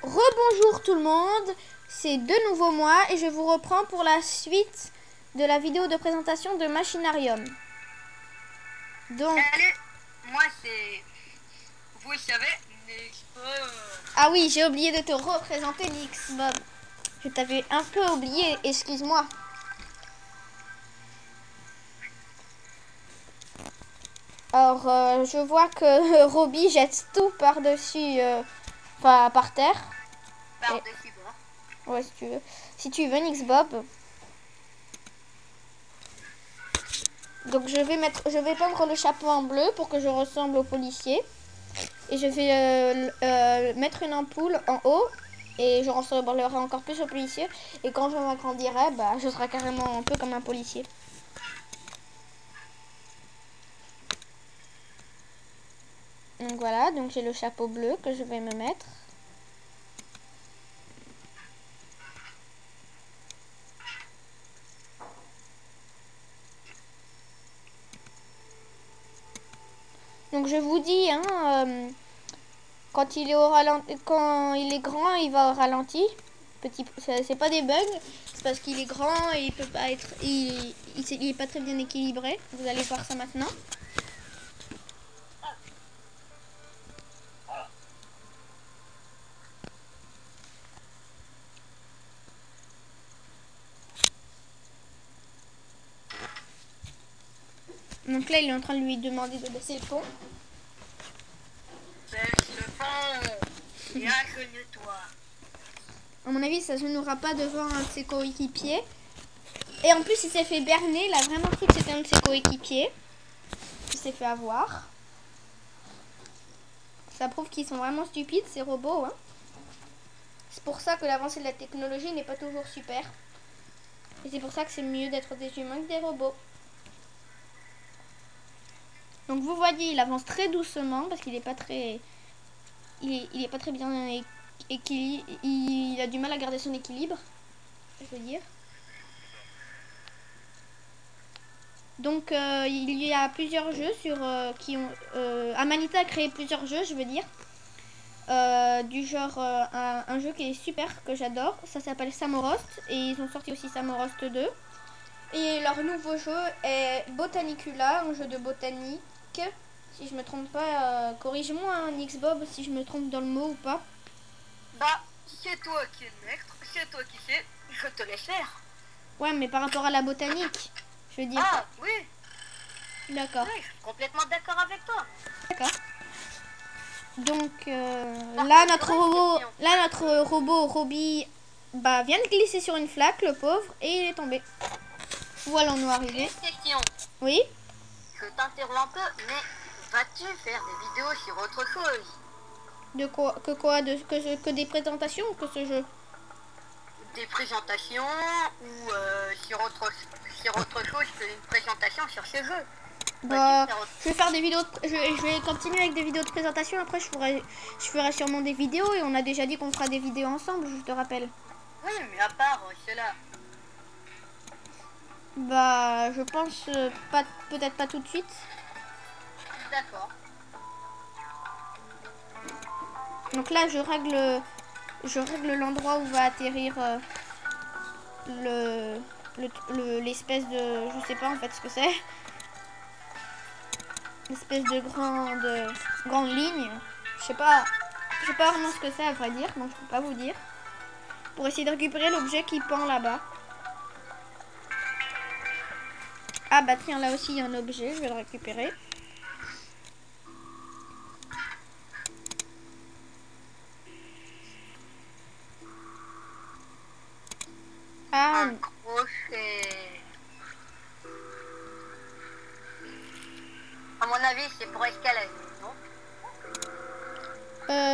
Rebonjour tout le monde, c'est de nouveau moi et je vous reprends pour la suite de la vidéo de présentation de Machinarium. Donc... Salut, moi c'est... Vous savez, Nexbob. Ah oui, j'ai oublié de te représenter Nixbob. Je t'avais un peu oublié, excuse-moi. Alors, je vois que Roby jette tout par-dessus, enfin par terre. Par-dessus bord. Ouais, si tu veux. Si tu veux, Nixbob. Donc je vais peindre le chapeau en bleu pour que je ressemble au policier. Et je vais mettre une ampoule en haut. Et je ressemblerai encore plus au policier. Et quand je m'agrandirai, bah, je serai carrément un peu comme un policier. Donc voilà, donc j'ai le chapeau bleu que je vais me mettre. Donc je vous dis, hein, quand il est grand, il va au ralenti. C'est pas des bugs, c'est parce qu'il est grand et il peut pas être, il est pas très bien équilibré. Vous allez voir ça maintenant. Donc là, il est en train de lui demander de baisser le pont. Baisse le fond. Et agenouille-toi. À mon avis, ça se jouera pas devant un de ses coéquipiers. Et en plus, il s'est fait berner. Il a vraiment cru que c'était un de ses coéquipiers. Il s'est fait avoir. Ça prouve qu'ils sont vraiment stupides, ces robots. Hein. C'est pour ça que l'avancée de la technologie n'est pas toujours super. Et c'est pour ça que c'est mieux d'être des humains que des robots. Donc vous voyez, il avance très doucement parce qu'il n'est pas très... Il est pas très bien équilibré. Il a du mal à garder son équilibre, je veux dire. Donc il y a plusieurs jeux sur qui ont... Amanita a créé plusieurs jeux, je veux dire. Du genre un jeu qui est super, que j'adore. Ça s'appelle Samorost. Et ils ont sorti aussi Samorost 2. Et leur nouveau jeu est Botanicula, un jeu de botanique. Si je me trompe pas, corrige-moi, hein, Nixbob, si je me trompe dans le mot ou pas. Bah, c'est toi qui es le maître, c'est toi qui sais, je te laisse faire. Ouais, mais par rapport à la botanique, je veux dire. Ah, oui, D'accord. oui, je suis complètement d'accord avec toi. D'accord. Donc Par là, contre, j'aurais une question. notre robot Roby bah, vient de glisser sur une flaque, le pauvre, et il est tombé. Où allons-nous arriver? Une question. Oui. Je t'interromps un peu, mais vas-tu faire des vidéos sur autre chose? De quoi? Que quoi? Que des présentations ou que ce jeu? Des présentations ou sur autre chose qu'une présentation sur ce jeu? Bah, Vas-tu faire autre... je vais faire des vidéos. Je vais continuer avec des vidéos de présentation. Après, je ferai sûrement des vidéos et on a déjà dit qu'on fera des vidéos ensemble. Je te rappelle. Oui, mais à part cela. Bah, je pense pas, peut-être pas tout de suite. D'accord. Donc là, je règle l'endroit où va atterrir l'espèce de, je sais pas en fait ce que c'est, l'espèce de grande ligne. Je sais pas vraiment ce que c'est à vrai dire, donc je peux pas vous dire. Pour essayer de récupérer l'objet qui pend là-bas. Ah bah tiens, là aussi il y a un objet, je vais le récupérer. Ah, Un crochet. À mon avis, c'est pour escalader, non?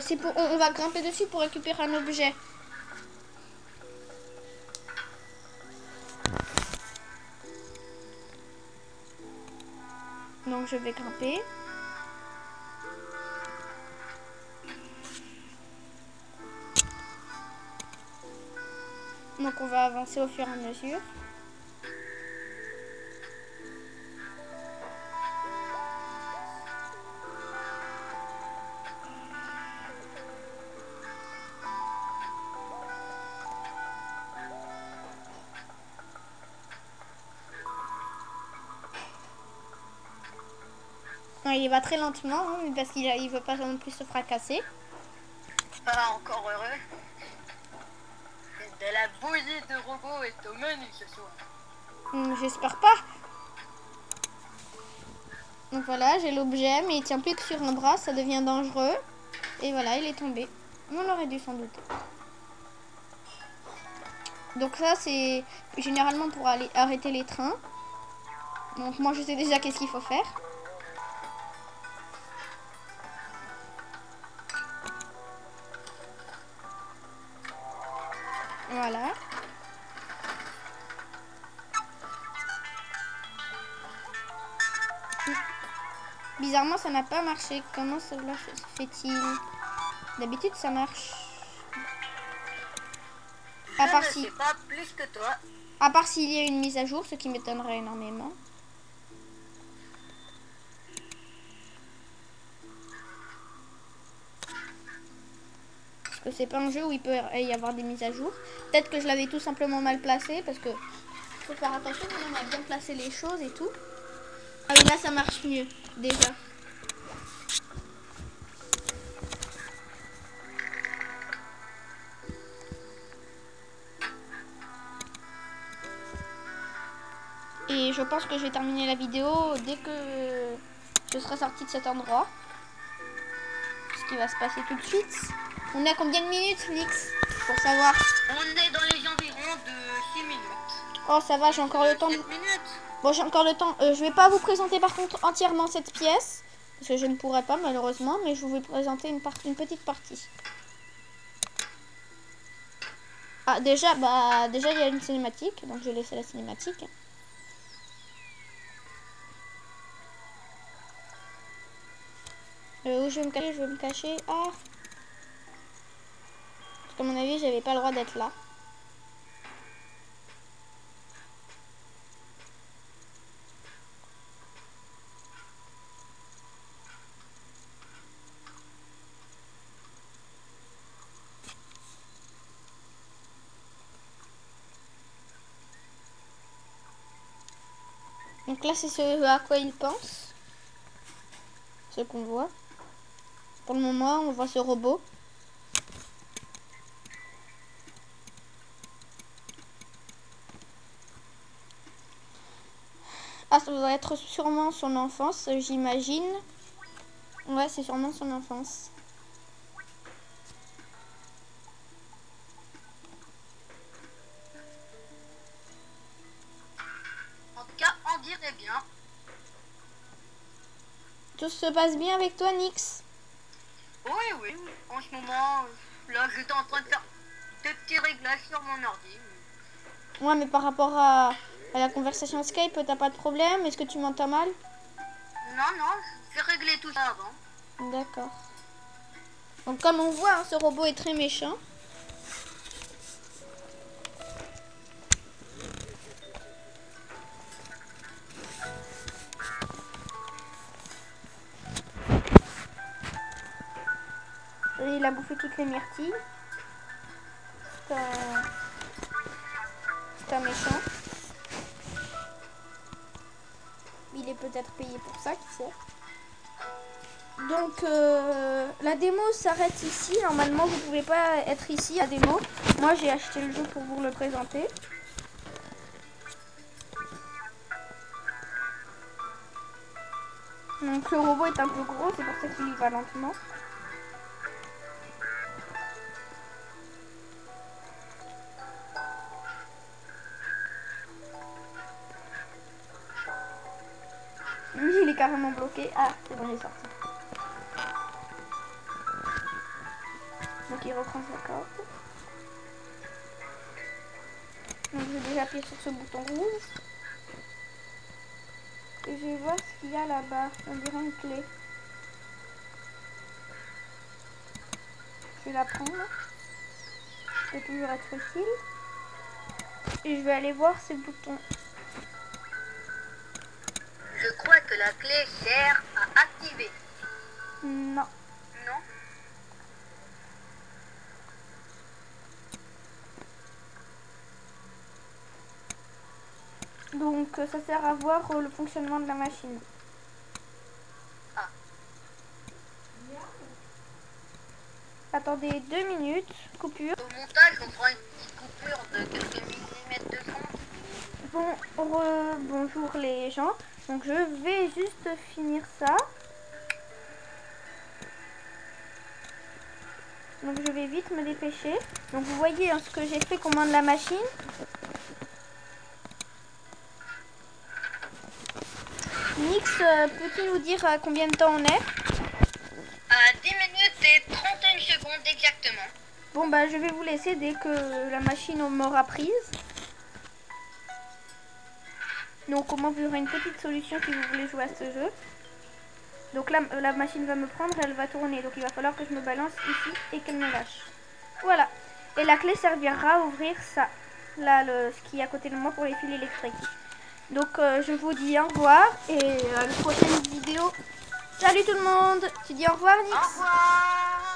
c'est pour, on va grimper dessus pour récupérer un objet. Donc je vais grimper. Donc on va avancer au fur et à mesure. Non, il va très lentement hein, parce qu'il veut pas non plus se fracasser. Ah, encore heureux. De la bouillie de robots est au menu ce soir. J'espère pas. Donc voilà, j'ai l'objet, mais il tient plus que sur un bras, ça devient dangereux. Et voilà, il est tombé. On aurait dû sans doute. Donc ça, c'est généralement pour aller arrêter les trains. Donc moi, je sais déjà qu'est-ce qu'il faut faire. Voilà. Bizarrement, ça n'a pas marché. Comment cela se fait-il? D'habitude, ça marche. À part Je ne si... sais pas plus que toi. À part s'il y a une mise à jour, ce qui m'étonnerait énormément. Parce que c'est pas un jeu où il peut y avoir des mises à jour. Peut-être que je l'avais tout simplement mal placé parce que faut faire attention quand on a bien placé les choses et tout. Ah oui, là ça marche mieux déjà. Et je pense que je vais terminer la vidéo dès que je serai sorti de cet endroit. Ce qui va se passer tout de suite. On est à combien de minutes, Nix? Pour savoir. On est dans les environs de 6 minutes. Oh, ça va, j'ai encore le temps. 7 minutes. Bon, j'ai encore le temps. Je vais pas vous présenter par contre entièrement cette pièce. Parce que je ne pourrai pas malheureusement. Mais je vais vous présenter une petite partie. Ah, déjà, il y a une cinématique. Donc, je vais laisser la cinématique. Où je vais me cacher? Je vais me cacher. Ah! Parce qu'à mon avis, j'avais pas le droit d'être là. Donc là, c'est ce à quoi il pense. Ce qu'on voit. Pour le moment, on voit ce robot. Ah, ça doit être sûrement son enfance, j'imagine. Ouais, c'est sûrement son enfance. En tout cas, on dirait bien. Tout se passe bien avec toi, Nix? Oui, oui. En ce moment, là, j'étais en train de faire des petits réglages sur mon ordi. Ouais, mais par rapport à la conversation Skype, t'as pas de problème? Est-ce que tu m'entends mal? Non, non, j'ai réglé tout ça avant. D'accord. Donc comme on voit, hein, ce robot est très méchant. Et il a bouffé toutes les myrtilles. C'est un méchant. Il est peut-être payé pour ça, qui sait. Donc la démo s'arrête ici. Normalement, vous pouvez pas être ici à démo. Moi, j'ai acheté le jeu pour vous le présenter. Donc le robot est un peu gros, c'est pour ça qu'il y va lentement. Lui, il est carrément bloqué. Ah, c'est bon, il est sorti. Donc il reprend sa corde. Donc je vais déjà appuyer sur ce bouton rouge. Et je vais voir ce qu'il y a là-bas. On dirait une clé. Je vais la prendre. Ça peut toujours être utile. Et je vais aller voir ces boutons. Je crois que la clé sert à activer. Non. Non? Donc ça sert à voir le fonctionnement de la machine. Ah. Attendez 2 minutes. Coupure. Au montage, on fera une petite coupure de quelques millimètres de son. Bonjour les gens. Donc je vais juste finir ça. Donc je vais vite me dépêcher. Donc vous voyez ce que j'ai fait commande la machine. Nix, peux-tu nous dire à combien de temps on est? À 10 minutes et 31 secondes exactement. Bon bah je vais vous laisser dès que la machine m'aura prise. Donc comment vous aurez une petite solution si vous voulez jouer à ce jeu. Donc là la machine va me prendre, elle va tourner. Donc il va falloir que je me balance ici et qu'elle me lâche. Voilà. Et la clé servira à ouvrir ça. Là, ce qui est à côté de moi pour les fils électriques. Donc je vous dis au revoir et à la prochaine vidéo. Salut tout le monde. Tu dis au revoir Nix? Au revoir.